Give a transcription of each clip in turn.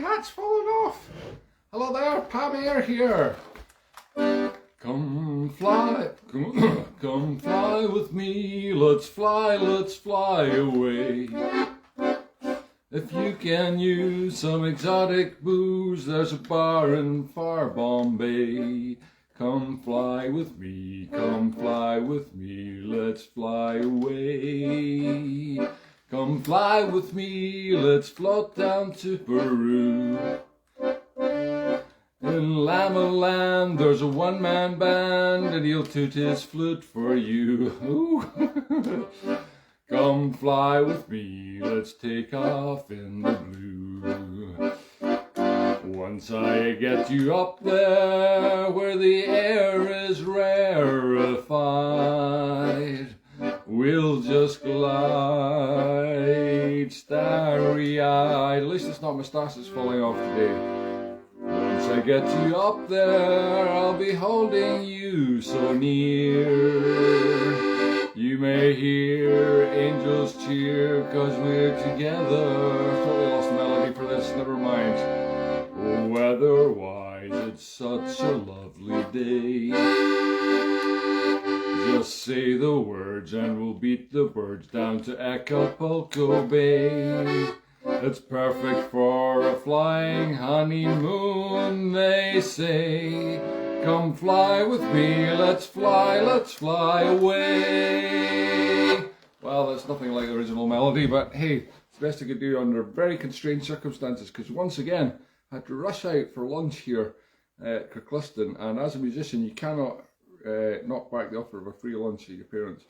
My hat's fallen off. Hello there, Pam Air here. Come fly, come fly with me. Let's fly away. If you can use some exotic booze, there's a bar in far Bombay. Come fly with me, let's fly away. Come fly with me, let's float down to Peru. In Lamaland there's a one-man band and he'll toot his flute for you. Come fly with me, let's take off in the blue. Once I get you up there where the air is rarefied, we'll just glide starry-eyed. At least it's not moustache that's falling off today. Once I get you up there, I'll be holding you so near. You may hear angels cheer, 'cause we're together. Totally lost the melody for this, never mind. Weather-wise, it's such a lovely day. Just say the words and we'll beat the birds down to Acapulco Bay. It's perfect for a flying honeymoon, they say. Come fly with me, let's fly away. Well, that's nothing like the original melody, but hey, it's the best I could do under very constrained circumstances, because once again, I had to rush out for lunch here at Kirkliston, and as a musician, you cannot knock back the offer of a free lunch at your parents.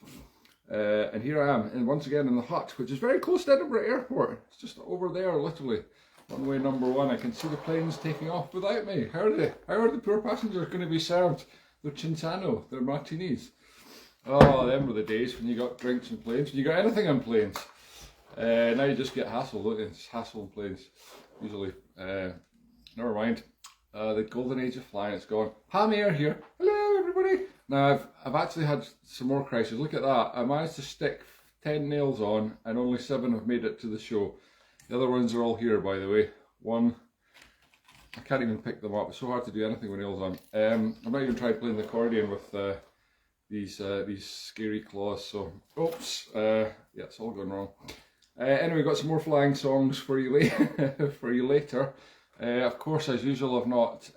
And here I am, and once again in the hut, which is very close to Edinburgh Airport. It's just over there, literally. Runway number 1. I can see the planes taking off without me. How are the poor passengers going to be served their Chinsano, their martinis? Oh, them were the days when you got drinks in planes, when you got anything on planes. Now you just get hassle, don't you? It's hassle on planes, usually. Never mind. The golden age of flying, it's gone. Pam Air here. Hello everybody. Now I've actually had some more crises. Look at that. I managed to stick 10 nails on and only 7 have made it to the show. The other ones are all here, by the way. One, I can't even pick them up. It's so hard to do anything with nails on. I've not even tried playing the accordion with these scary claws. So, oops. Yeah, it's all gone wrong. Anyway, got some more flying songs for you, for you later. Of course, as usual, I've not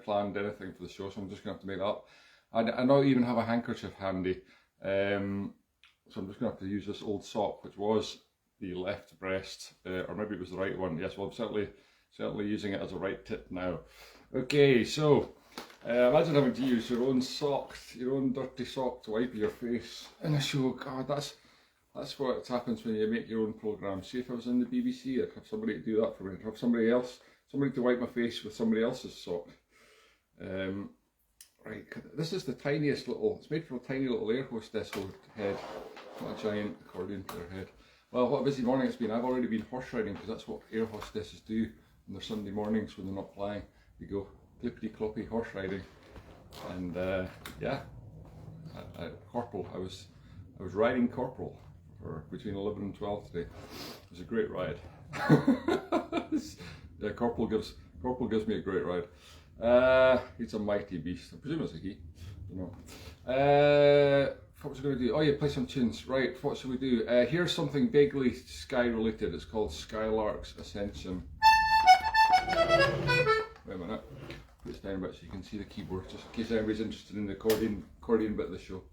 planned anything for the show, so I'm just going to have to make that up. I don't even have a handkerchief handy, so I'm just going to have to use this old sock, which was the left breast, or maybe it was the right one. Yes, well, I'm certainly using it as a right tip now. Okay, so imagine having to use your own sock, your own dirty sock to wipe your face in a show. God, that's what happens when you make your own programme. See, if I was in the BBC, I'd have somebody to do that for me. I'd have somebody to wipe my face with somebody else's sock. Right, this is the tiniest little, it's made from a tiny little air-hostess head, not a giant accordion player head. Well, what a busy morning it's been. I've already been horse riding, because that's what air-hostesses do on their Sunday mornings when they're not flying. They go clippity-cloppy horse riding. And yeah, Corporal, I was riding Corporal for between 11 and 12 today. It was a great ride. Yeah, Corporal gives me a great ride. He's a mighty beast. I presume it's a he. I don't know. What was I going to do? Oh yeah, play some tunes. Right, what should we do? Here's something vaguely sky related. It's called Skylark's Ascension. Wait a minute. Put this down a bit so you can see the keyboard, just in case anybody's interested in the accordion bit of the show.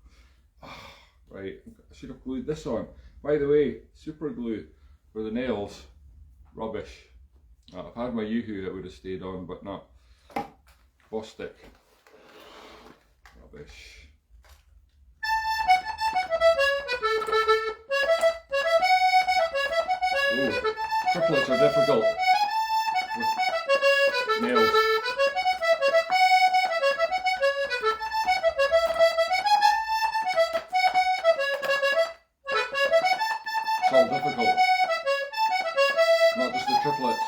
Right, I should have glued this on. By the way, super glue for the nails, rubbish. If I had my Yoo-hoo, it would have stayed on, but not. Bostic. Rubbish. Ooh, triplets are difficult with nails. It's all difficult. Not just the triplets.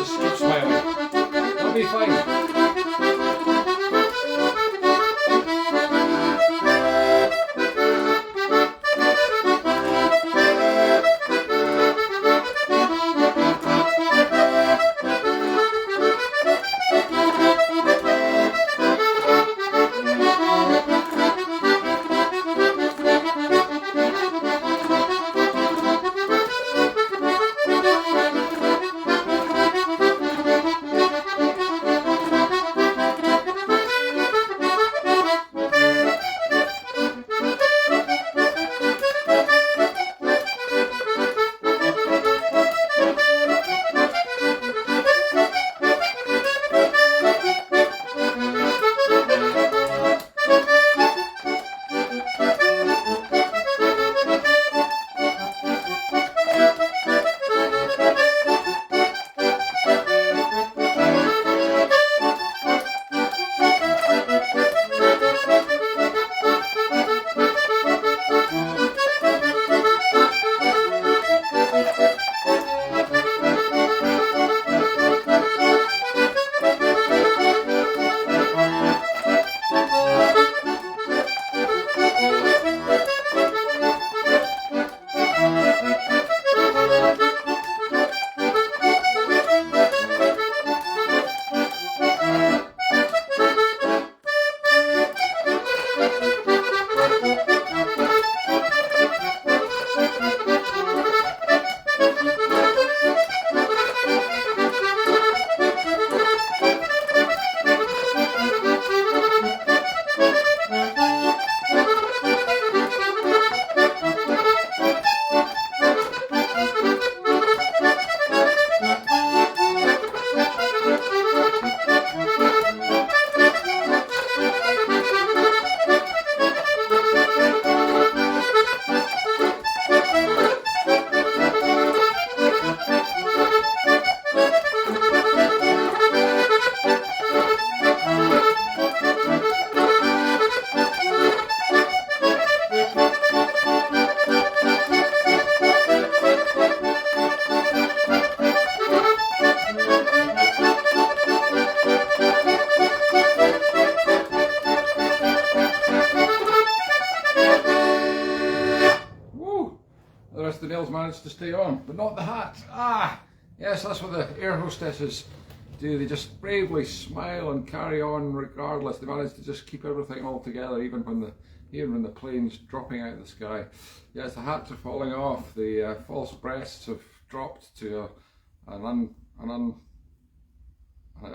Just keep smiling. That'll be fine. The nails managed to stay on, but not the hat. Ah, yes, that's what the air hostesses do. They just bravely smile and carry on regardless. They manage to just keep everything all together, even when the plane's dropping out of the sky. Yes, the hats are falling off. The false breasts have dropped to a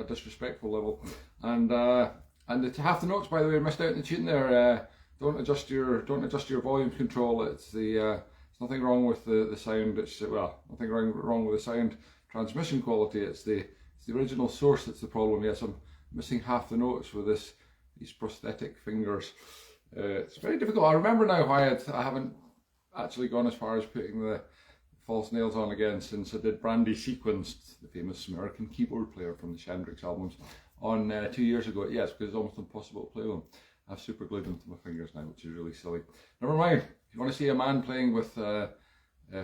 disrespectful level, and half the notes, by the way, I missed out in the tune there. Don't adjust your volume control. It's the nothing wrong with the sound. It's nothing wrong with the sound transmission quality. It's the original source that's the problem. Yes, I'm missing half the notes with these prosthetic fingers. It's very difficult. I remember now why I haven't actually gone as far as putting the false nails on again since I did Brandy Sequenced, the famous American keyboard player from the Shandrix albums, on 2 years ago. Yes, because it's almost impossible to play them. I've super glued them to my fingers now, which is really silly. Never mind. If you want to see a man playing with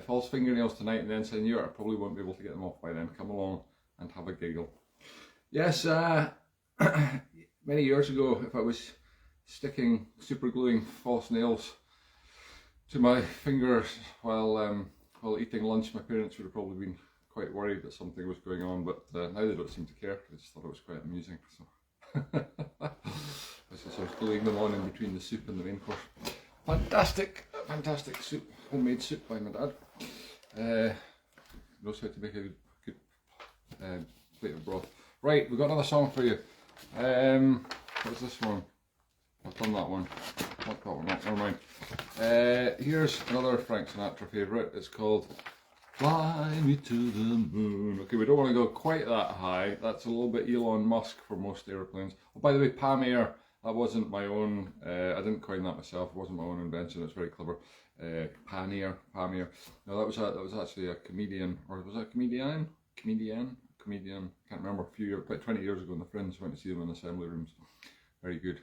false fingernails tonight and then saying, I probably won't be able to get them off by then. Come along and have a giggle. Yes, many years ago, if I was super gluing false nails to my fingers while eating lunch, my parents would have probably been quite worried that something was going on, but now they don't seem to care. They just thought it was quite amusing. So. I was gluing them on in between the soup and the main course. Fantastic soup, homemade soup by my dad. Knows how to make a good plate of broth. Right, we've got another song for you. What's this one? I've done that one. Not that one, never mind. Here's another Frank Sinatra favourite. It's called Fly Me to the Moon. Okay, we don't want to go quite that high. That's a little bit Elon Musk for most airplanes. Oh, by the way, Pam Air, that wasn't my own. I didn't coin that myself. It wasn't my own invention. It's very clever. Pam Air. No, that was actually a comedian, or was it a comedian? Comedian. Can't remember. About 20 years ago in the Fringe, went to see them in assembly rooms. Very good.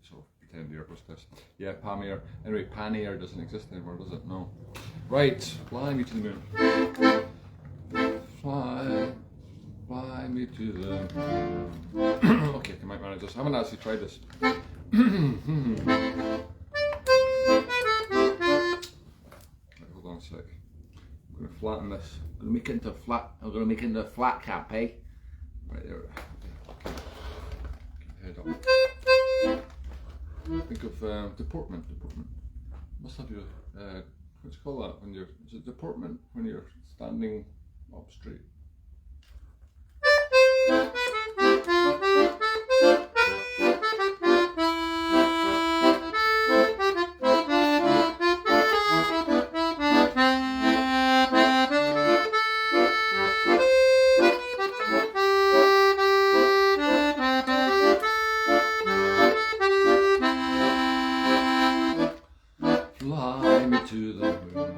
Sort of pretend air hostess. Yeah, Pam Air. Anyway, Pan Air doesn't exist anymore, does it? No. Right, fly me to the moon. Fly me to the... Okay, I might manage this. I haven't actually tried this. Right, hold on a sec. I'm going to flatten this. I'm going to make it into a flat. I'm going to make it into a flat cap, eh? Right there. Okay. Head up. Think of deportment. Must have your what do you call that when you're? Is it deportment when you're standing up straight? Fly me to the moon,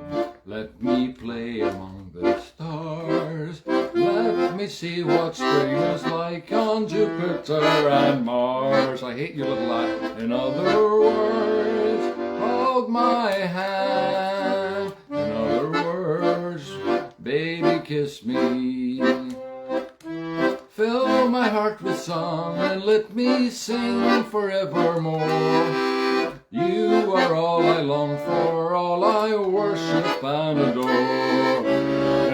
let me play among the stars. Let me see what spring is like on Jupiter and Mars. I hate you, little lad. In other words, hold my hand. In other words, baby, kiss me. Fill my heart with song and let me sing forevermore. You are all I long for, all I worship and adore.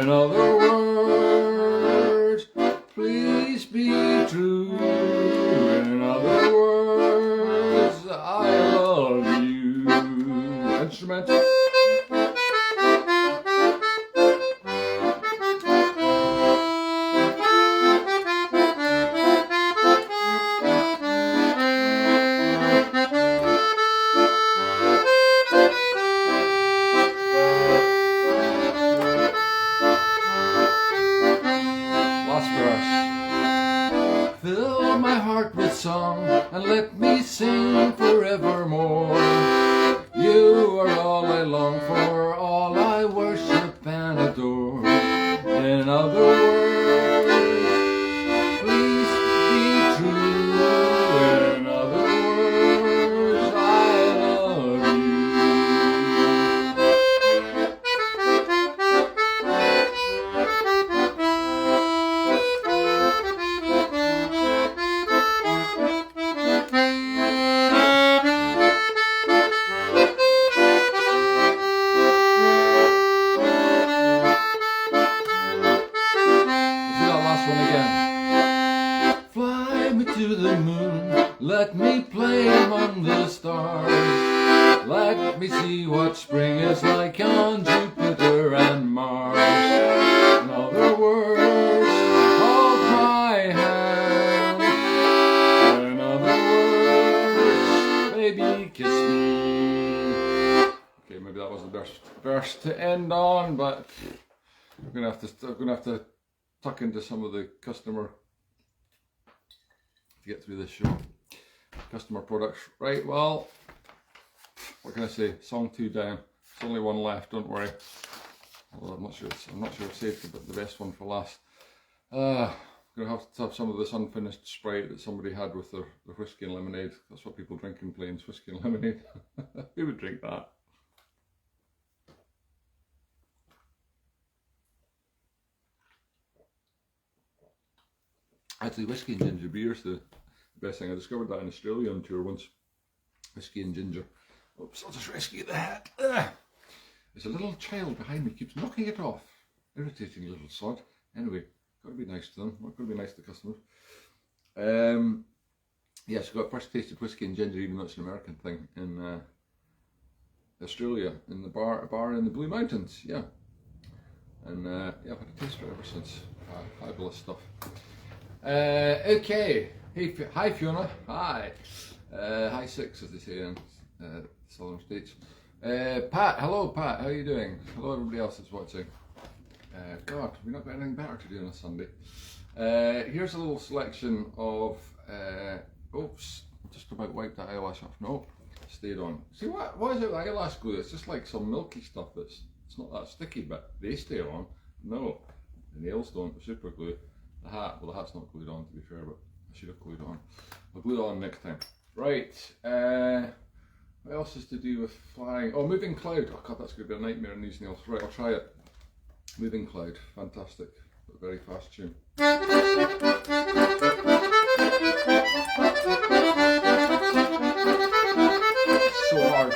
In other words, please be true. In other words, I love you. Instrumental. Fill my heart with song and let me sing forevermore. You are all I long for, all I worship and adore. In other words, please be true. In other words, I love you. To the moon, let me play among the stars. Let me see what spring is like on Jupiter and Mars. In other words, hold my hand. In other words, baby, kiss me. Okay, maybe that wasn't the best verse to end on, but I'm gonna have to tuck into some of the customer to get through this show. Customer products. Right, well, what can I say? Song 2 down. There's only one left, don't worry. Although I'm not sure I've saved the best one for last. I'm gonna have to have some of this unfinished Sprite that somebody had with their whiskey and lemonade. That's what people drink in planes, whiskey and lemonade. Who would drink that? Actually, whiskey and ginger beer's the best thing. I discovered that in Australia on tour once. Whiskey and ginger. Oops, I'll just rescue the hat. There's a little child behind me, keeps knocking it off. Irritating little sod. Anyway, got to be nice to them. Got to be nice to customers. Yes, I first tasted whiskey and ginger, even though it's an American thing, in Australia, in the bar in the Blue Mountains. Yeah, and yeah, I've had a taste for it ever since. Fabulous stuff. Okay, hey, hi Fiona, hi. Hi Six, as they say in the southern states. Pat, hello Pat, how are you doing? Hello everybody else that's watching. God, we've not got anything better to do on a Sunday. Here's a little selection of, oops, just about wiped that eyelash off. No, stayed on. See, what is it with eyelash glue? It's just like some milky stuff it's not that sticky, but they stay on. No, the nails don't, the super glue. The hat, well the hat's not glued on to be fair, but I should have glued it on. I'll glue it on next time. Right, what else is to do with flying? Oh, moving cloud. Oh god, that's going to be a nightmare in these nails. Right, I'll try it. Moving cloud, fantastic. a very fast tune. So hard.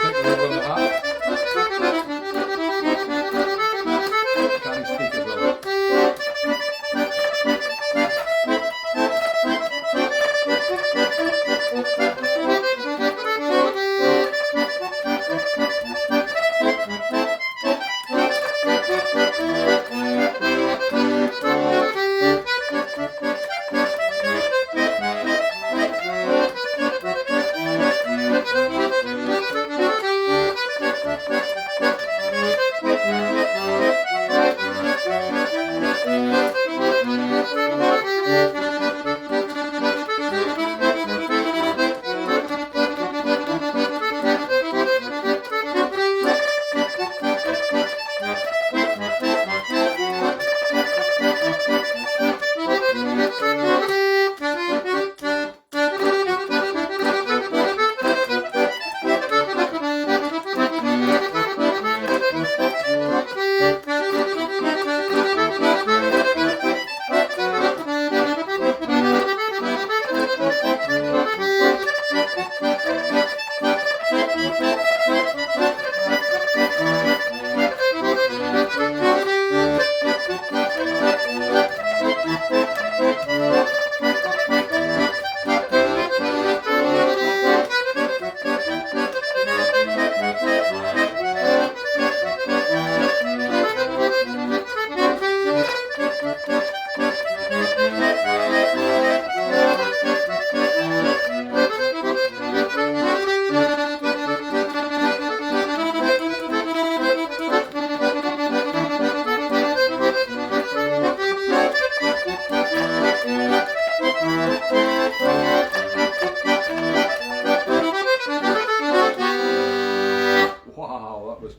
Take a little bit of that. Can't speak as well.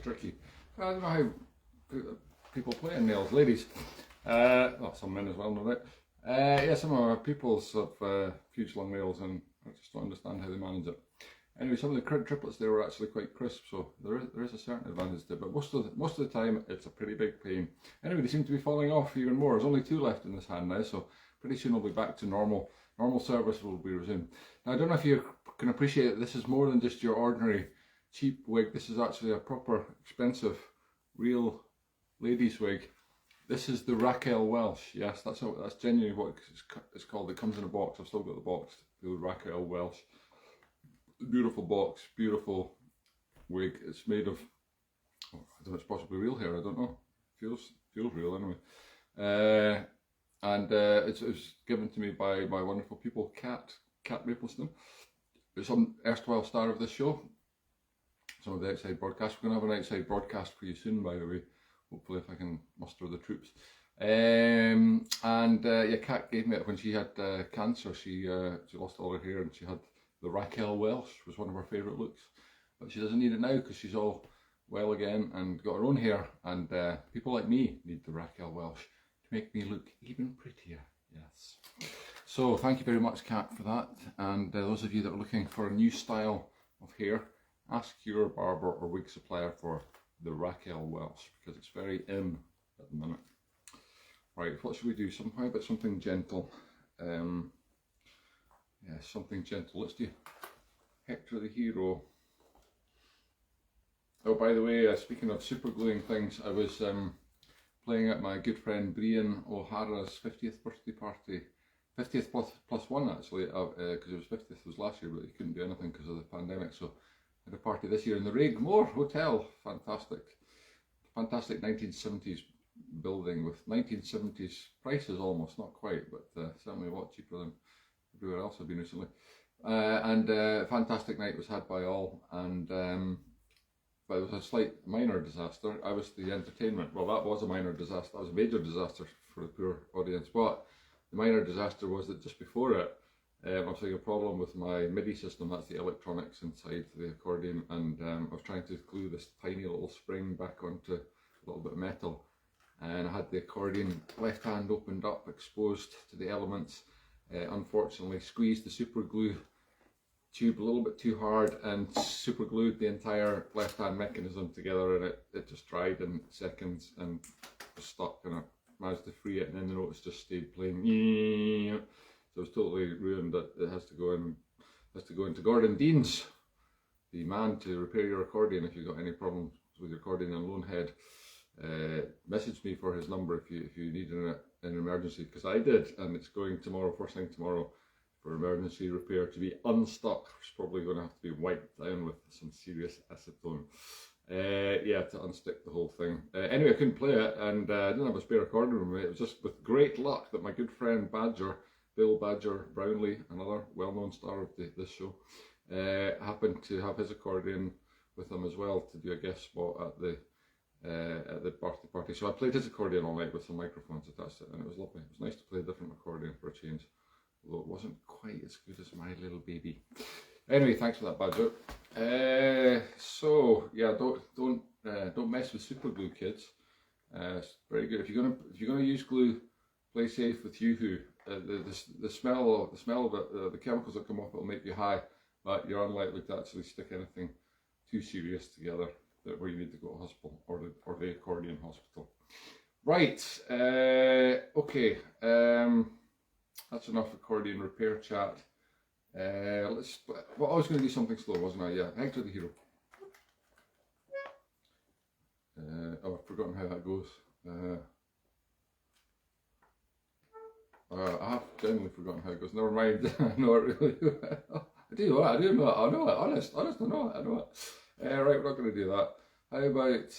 Tricky. I don't know how people play in nails, ladies. Well, some men as well, no doubt. Yeah, some of our peoples have huge long nails, and I just don't understand how they manage it. Anyway, some of the triplets there were actually quite crisp, so there is a certain advantage to it. But most of the time, it's a pretty big pain. Anyway, they seem to be falling off even more. There's only 2 left in this hand now, so pretty soon we'll be back to normal. Normal service will be resumed. Now, I don't know if you can appreciate that this is more than just your ordinary cheap wig. This is actually a proper, expensive, real ladies wig. This is the Raquel Welch. Yes, that's genuinely what it's called. It comes in a box. I've still got the box. The Raquel Welch. Beautiful box, beautiful wig. It's made of, I don't know, it's possibly real hair. I don't know. Feels real anyway. And it was given to me by my wonderful people, Kat Mapleston. It's an erstwhile star of this show. Some of the outside broadcast. We're going to have an outside broadcast for you soon, by the way. Hopefully, if I can muster the troops. Yeah, Kat gave me it when she had cancer. She lost all her hair, and she had the Raquel Welch. Was one of her favourite looks. But she doesn't need it now because she's all well again and got her own hair. And people like me need the Raquel Welch to make me look even prettier. Yes. So thank you very much, Kat, for that. And those of you that are looking for a new style of hair, ask your barber or wig supplier for the Raquel Welch, because it's very in at the minute. Right, what should we do? How about something gentle? Yeah, something gentle. Let's do Hector the Hero. Oh, by the way, speaking of super gluing things, I was playing at my good friend Brian O'Hara's 50th birthday party. 50th plus one actually, because it was 50th was last year, but he couldn't do anything because of the pandemic. So I had a party this year in the Raigmore Hotel. Fantastic 1970s building with 1970s prices almost, not quite, but certainly a lot cheaper than everywhere else I've been recently. Fantastic night was had by all, and but it was a slight minor disaster. I was the entertainment. Well, that was a minor disaster. That was a major disaster for the poor audience. But the minor disaster was that just before it, I was having a problem with my MIDI system. That's the electronics inside the accordion, and I was trying to glue this tiny little spring back onto a little bit of metal, and I had the accordion left hand opened up, exposed to the elements. Unfortunately, squeezed the super glue tube a little bit too hard and super glued the entire left hand mechanism together, and it just dried in seconds and was stuck, and I managed to free it, and then the notes just stayed playing. So it's totally ruined. That it has to go into Gordon Dean's, the man to repair your accordion if you've got any problems with your accordion and Loanhead. Message me for his number if you need an emergency, because I did, and it's going tomorrow, first thing tomorrow, for emergency repair to be unstuck. It's probably going to have to be wiped down with some serious acetone. Yeah, to unstick the whole thing. Anyway, I couldn't play it, and I didn't have a spare accordion with me. It was just with great luck that my good friend Bill Badger Brownlee, another well-known star of this show, happened to have his accordion with him as well to do a guest spot at the birthday party. So I played his accordion all night with some microphones attached to it, and it was lovely. It was nice to play a different accordion for a change, although it wasn't quite as good as my little baby. Anyway, thanks for that, Badger. So yeah, don't mess with super glue, kids. It's very good. If you're gonna use glue, play safe with Yoo-hoo. The smell of it, the chemicals that come off it will make you high, but you're unlikely to actually stick anything too serious together where you need to go to hospital or the accordion hospital. Right. Okay. That's enough accordion repair chat. Well, I was going to do something slow, wasn't I? Yeah, Hector the Hero. Oh, I've forgotten how that goes. I have genuinely forgotten how it goes. Never mind. I know it really well. I do know it. I know it. Honest, I know it. Right, we're not going to do that. How about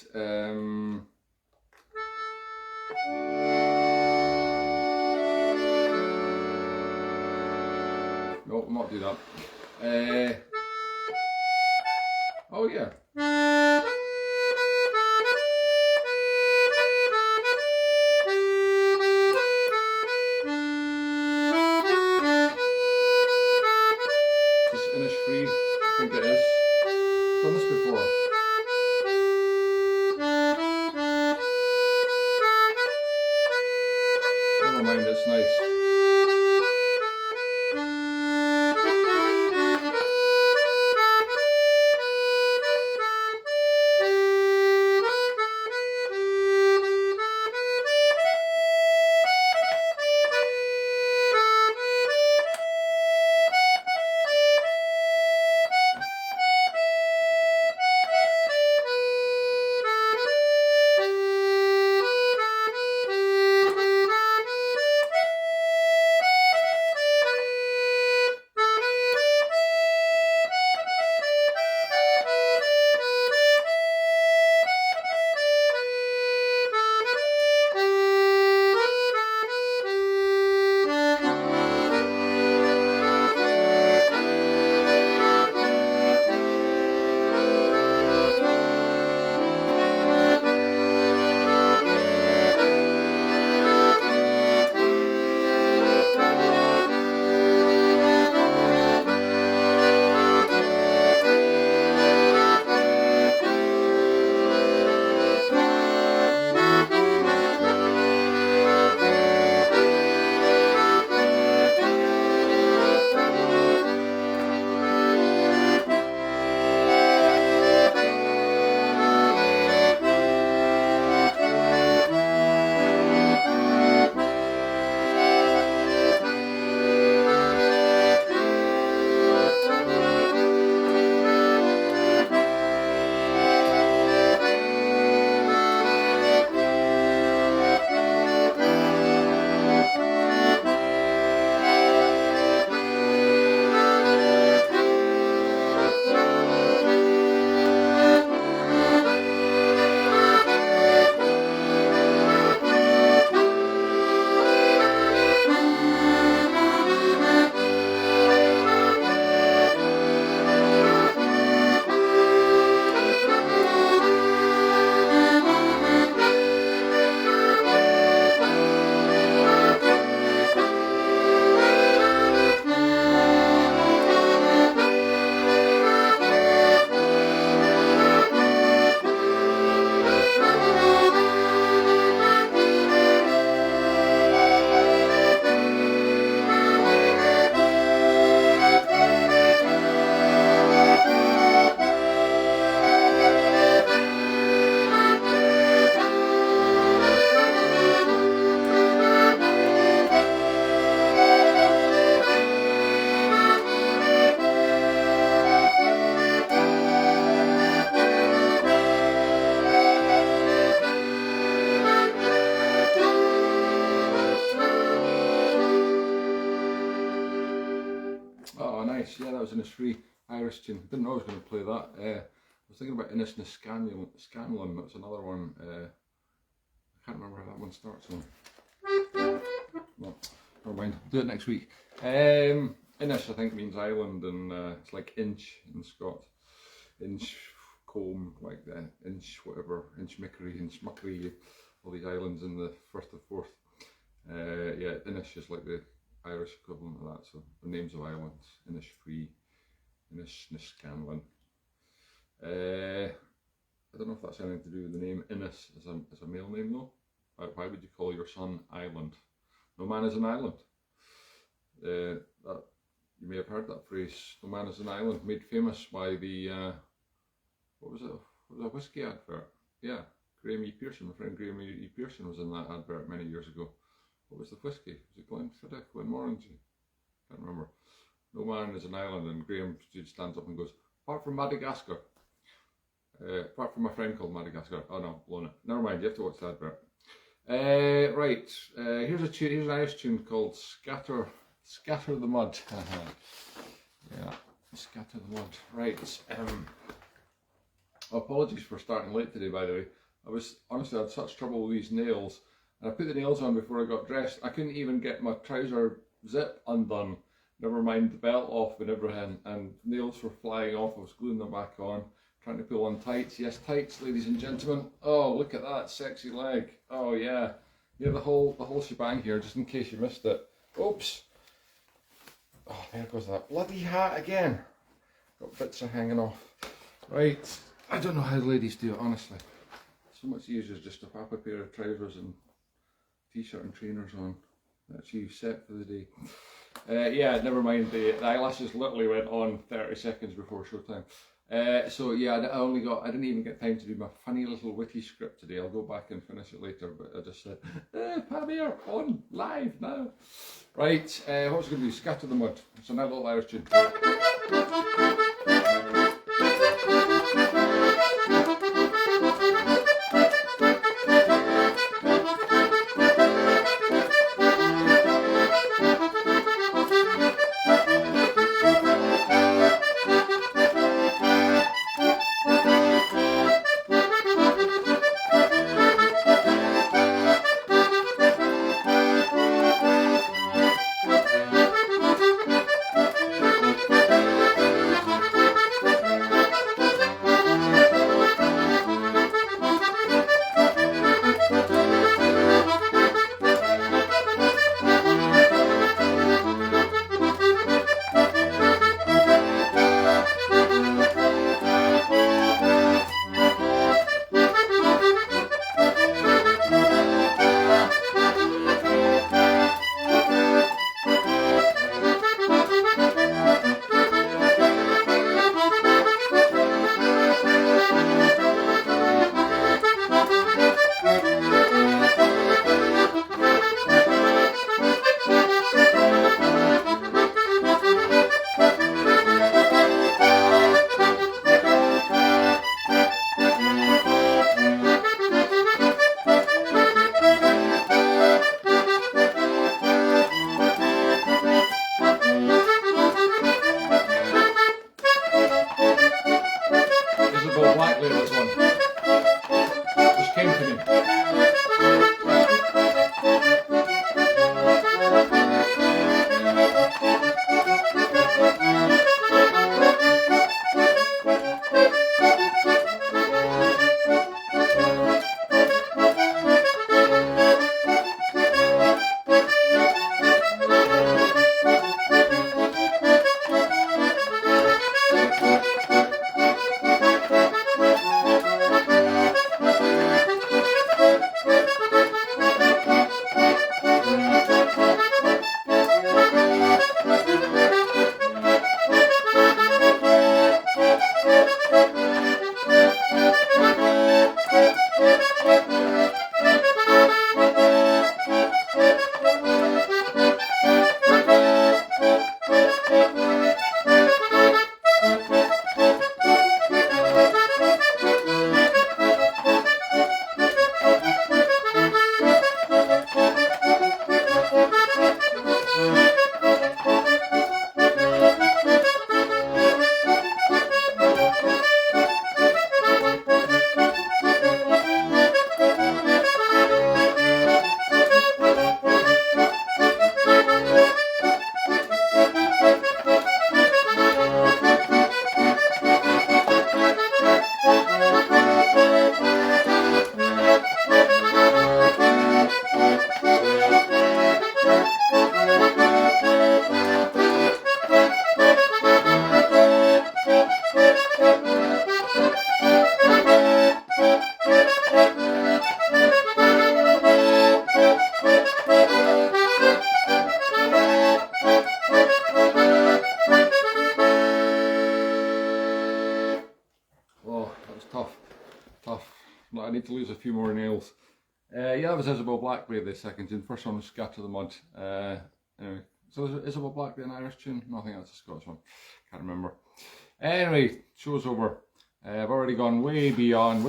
no, we'll not do that. Oh yeah. Just Innisfree, I think it is. I've done this before. Never mind, it's nice. nice. Yeah, that was Innisfree Irish tune. Didn't know I was going to play that. I was thinking about Innis Scanlon. That's another one. I can't remember how that one starts on. No, never mind. Do it next week. Innis, I think, means island, and it's like inch in Scots. Inch comb, like the inch whatever, inch mickery, inch muckery, all these islands in the Firth of Forth. Yeah, Innis is like the Irish equivalent of that, so the names of islands, Innisfree, Inniscanlon. I don't know if that's anything to do with the name Innis as a male name though. Why would you call your son Island? No man is an island. That, you may have heard that phrase, no man is an island, made famous by the, what was it, a whiskey advert? Yeah, Graham E. Pearson, my friend Graham E. Pearson was in that advert many years ago. What was the whiskey? Was it Glenmorangie? Can't remember. No man is an island, and Graham stands up and goes, apart from Madagascar. Apart from my friend called Madagascar. Oh no, blown it. Never mind, you have to watch the advert. Right, here's an Irish tune called Scatter the Mud. Yeah, Scatter the Mud. Right. Apologies for starting late today, by the way. I had such trouble with these nails. And I put the nails on before I got dressed. I couldn't even get my trouser zip undone. Never mind the belt off and everything. And nails were flying off. I was gluing them back on, trying to pull on tights. Yes, tights, ladies and gentlemen. Oh, look at that sexy leg. Oh yeah, yeah, the whole shebang here, just in case you missed it. Oops. Oh, there goes that bloody hat again. Got bits are hanging off. Right. I don't know how ladies do it, honestly. So much easier just to pop a pair of trousers and t-shirt and trainers on. That's you set for the day. Yeah, never mind, the eyelashes literally went on 30 seconds before showtime. So yeah, I didn't even get time to do my funny little witty script today. I'll go back and finish it later, but I just said, Pam Air on live now. Right, what was I going to do? Scatter the Mud. It's a nice little Irish tune. Yeah, that was Isabel Blackberry the 2nd June. First one was Scatter the Mud. Anyway, so is Isabel Blackberry an Irish tune? No, I think that's a Scottish one. Can't remember. Anyway, show's over. I've already gone way beyond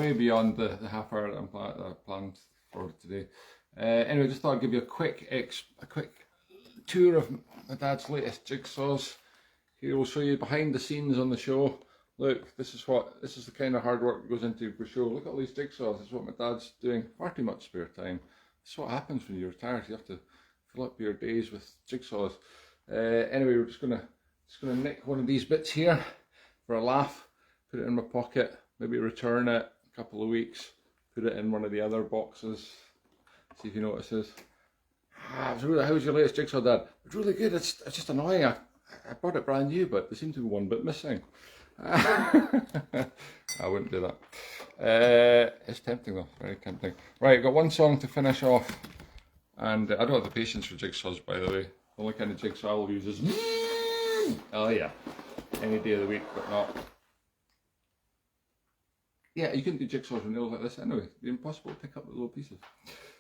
the half hour that I planned for today. Anyway, just thought I'd give you a quick tour of my dad's latest jigsaws. Here we'll show you behind the scenes on the show. Look, this is the kind of hard work that goes into the show. Look at all these jigsaws. This is what my dad's doing far too much spare time. This is what happens when you retire. You have to fill up your days with jigsaws. Anyway, we're just gonna nick one of these bits here for a laugh. Put it in my pocket. Maybe return it a couple of weeks. Put it in one of the other boxes. See if you know what it says. How's your latest jigsaw, Dad? It's really good. It's just annoying. I bought it brand new, but there seems to be one bit missing. I wouldn't do that. It's tempting though, very tempting. Right, I've got one song to finish off, and I don't have the patience for jigsaws, by the way. The only kind of jigsaw I will use is oh yeah, any day of the week, but not. Yeah, you couldn't do jigsaws with nails like this anyway. It'd be impossible to pick up the little pieces.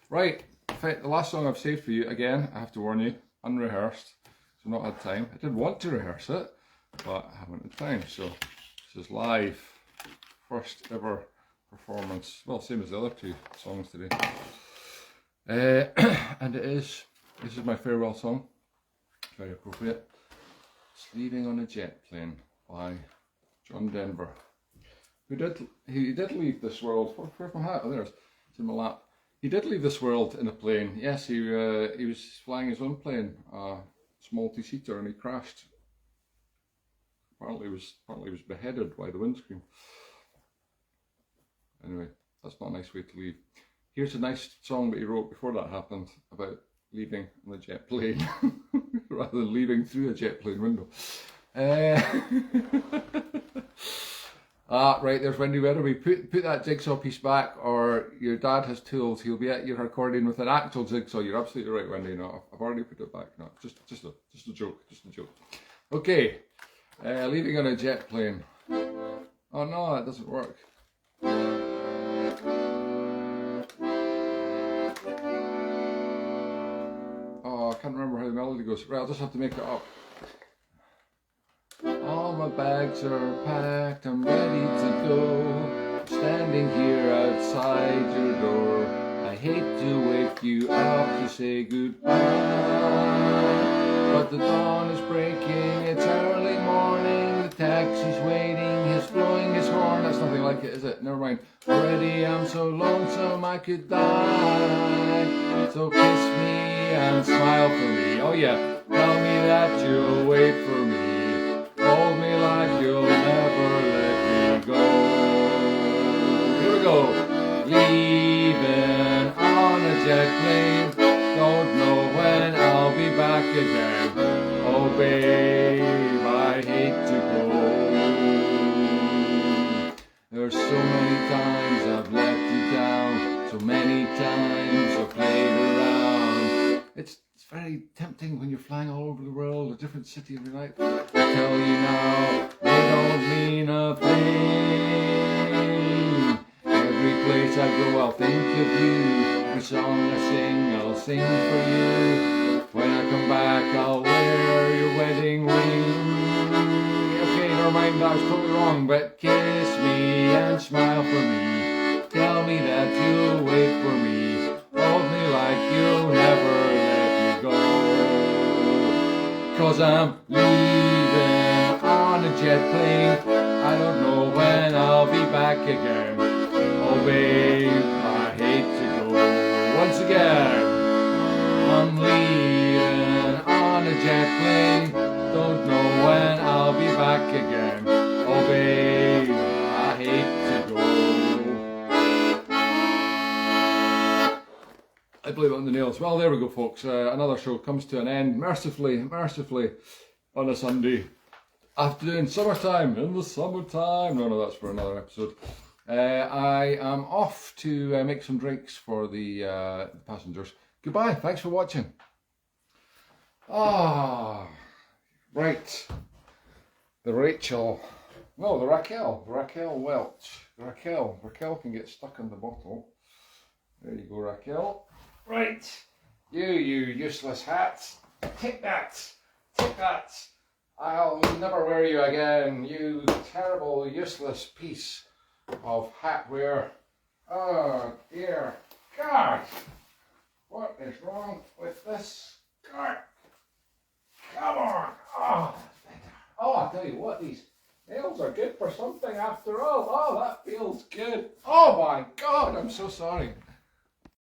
Right, the last song I've saved for you, again, I have to warn you, unrehearsed, so I've not had time. I did want to rehearse it, but I haven't had time, so this is live, first ever performance, well, same as the other two songs today. And this is my farewell song, very appropriate. It's Leaving on a Jet Plane by John Denver. He did leave this world. Where's my hat? Oh, there's. It's in my lap. He did leave this world in a plane. Yes, he was flying his own plane, a small two-seater, and he crashed. Apparently, he was beheaded by the windscreen. Anyway, that's not a nice way to leave. Here's a nice song that he wrote before that happened about leaving on a jet plane, rather than leaving through a jet plane window. Right, there's Wendy Weatherby. Put that jigsaw piece back, or your dad has tools. He'll be at your accordion with an actual jigsaw. You're absolutely right, Wendy. No, I've already put it back. No, just a joke. Okay, leaving on a jet plane. Oh no, it doesn't work. Oh, I can't remember how the melody goes. Right, I'll just have to make it up. All my bags are packed, I'm ready to go. Standing here outside your door. I hate to wake you up to say goodbye, but the dawn is breaking, it's early morning. The taxi's waiting, he's blowing his horn. That's nothing like it, is it? Never mind. Already I'm so lonesome I could die. So kiss me and smile for me. Oh yeah, tell me that you'll wait for me. Hold me like you'll never let me go. Here we go. Leaving on a jet plane. Don't know when I'll be back again. Oh babe, I hate to go. There's so many times I've let you down. So many times I've played around. It's very tempting when you're flying all over the world, a different city every night. I tell you now, they don't mean a thing. Every place I go, I'll think of you. Every song I sing, I'll sing for you. When I come back, I'll wear your wedding ring. Okay, never mind, I was totally wrong, but kiss me and smile for me. Tell me that you'll wait for me. Hold me like you'll never let me go. 'Cause I'm leaving on a jet plane. I don't know when I'll be back again. Oh babe, I hate to go. Once again, I'm leaving on a jet plane. Don't know when I'll be back again. Oh babe, I hate to go. I blame it on the nails. Well, there we go, folks. Another show comes to an end, mercifully, on a Sunday afternoon. Summertime, in the summertime. No, that's for another episode. I am off to make some drinks for the passengers. Goodbye, thanks for watching. Right. The Rachael Welch. Raquel can get stuck in the bottle. There you go, Raquel. Right. You useless hats. Take that. Take that. I'll never wear you again, you terrible, useless piece of hat wear. Oh, dear God. What is wrong with this skirt? Come on. Oh, I'll tell you what, these nails are good for something after all. Oh, that feels good. Oh my God, I'm so sorry.